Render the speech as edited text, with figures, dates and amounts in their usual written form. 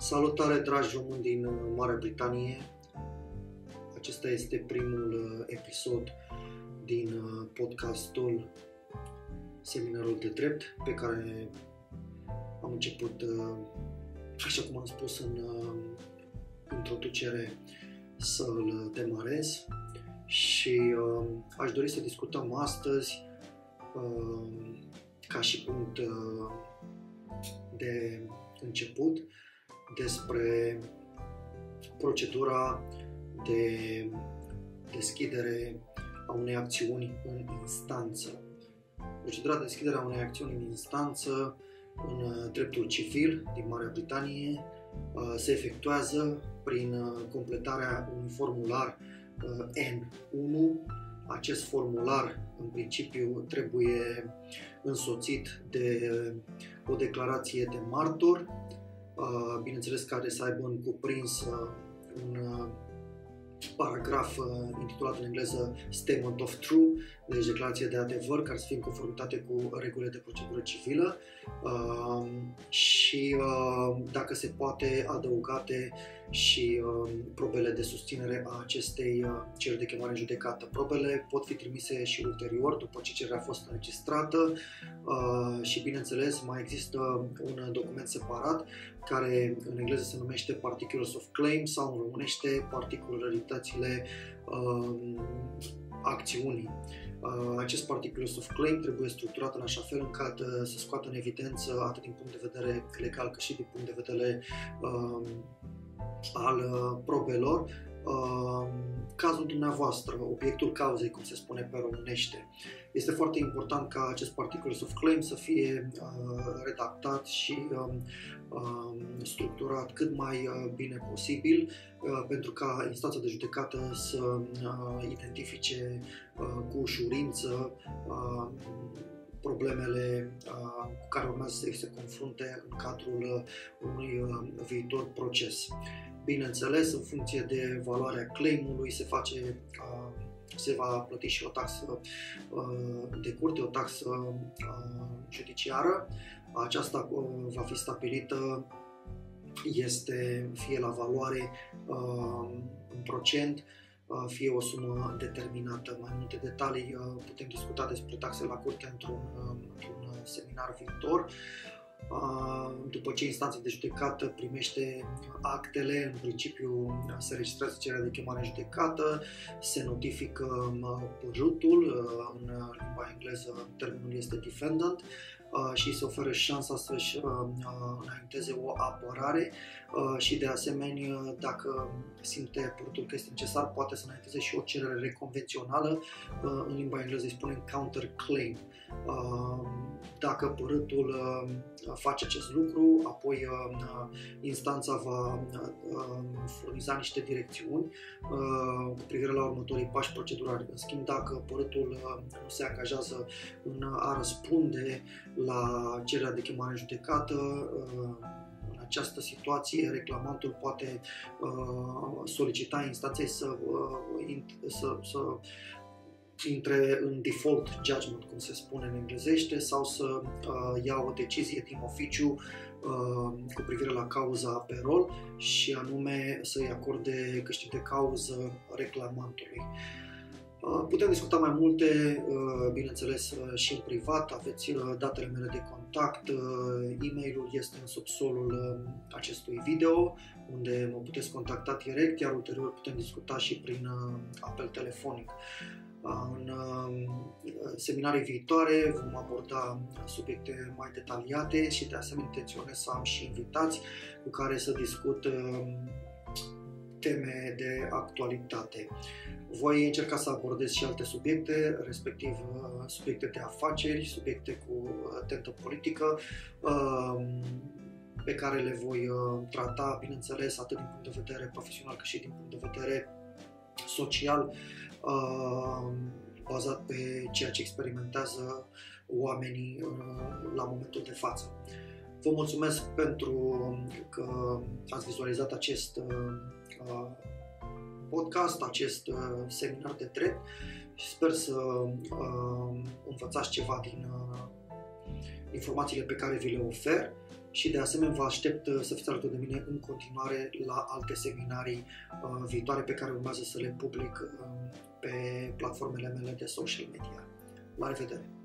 Salutare, dragi români din Marea Britanie! Acesta este primul episod din podcastul Seminarul de Drept, pe care am început, așa cum am spus în introducere, să-l demarez și aș dori să discutăm astăzi, ca și punct de început, despre procedura de deschidere a unei acțiuni în instanță. Procedura de deschidere a unei acțiuni în instanță în dreptul civil din Marea Britanie se efectuează prin completarea unui formular N1. Acest formular, în principiu, trebuie însoțit de o declarație de martor, bineînțeles care să aibă în cuprins un paragraf intitulat în engleză Statement of Truth, deci declarație de adevăr, care să fie în conformitate cu regulile de procedură civilă și, dacă se poate, adăugate și probele de susținere a acestei cereri de chemare în judecată. Probele pot fi trimise și ulterior, după ce cererea a fost înregistrată și, bineînțeles, mai există un document separat care în engleză se numește Particulars of Claim sau în românește particulăritățile acțiunii. Acest Particulars of Claim trebuie structurat în așa fel încât să scoată în evidență atât din punct de vedere legal cât și din punct de vedere al probelor cazul dumneavoastră, obiectul cauzei, cum se spune pe românește. Este foarte important ca acest Particulars of Claim să fie redactat și structurat cât mai bine posibil pentru ca instanța de judecată să identifice cu ușurință problemele cu care urmează să se confrunte în cadrul unui viitor proces. Bineînțeles, în funcție de valoarea claimului se va plăti și o taxă de curte, o taxă judiciară. Aceasta va fi stabilită, este fie la valoare în procent, fie o sumă determinată. Mai multe detalii putem discuta despre taxe la curte într-un seminar viitor. După ce instanța de judecată primește actele, în principiu se registrează cererea de chemare în judecată, se notifică părâtul, în limba engleză termenul este defendant, și se oferă șansa să-și înainteze o apărare și, de asemenea, dacă simte părâtul că este necesar, poate să înainteze și o cerere reconvențională, în limba engleză îi spunem counterclaim. Dacă părâtul face acest lucru, apoi instanța va furniza niște direcțiuni cu privire la următorii pași procedurali. În schimb, dacă părâtul nu se angajează în a răspunde la cererea de chemare în judecată, în această situație reclamantul poate solicita instanței să intre în default judgment, cum se spune în englezește, sau să ia o decizie din oficiu cu privire la cauza pe rol și anume să-i acorde câștig de cauză reclamantului. Putem discuta mai multe, bineînțeles, și în privat. Aveți datele mele de contact, e-mailul este în subsolul acestui video, unde mă puteți contacta direct, iar ulterior putem discuta și prin apel telefonic. În seminarii viitoare vom aborda subiecte mai detaliate și, de asemenea, intenționez să am și invitați cu care să discut teme de actualitate. Voi încerca să abordez și alte subiecte, respectiv subiecte de afaceri, subiecte cu tentă politică, pe care le voi trata, bineînțeles, atât din punct de vedere profesional cât și din punct de vedere social, bazat pe ceea ce experimentează oamenii la momentul de față. Vă mulțumesc pentru că ați vizualizat acest podcast, acest seminar de drept și sper să învățați ceva din informațiile pe care vi le ofer și de asemenea vă aștept să fiți alături de mine în continuare la alte seminarii viitoare pe care urmează să le public pe platformele mele de social media. La revedere!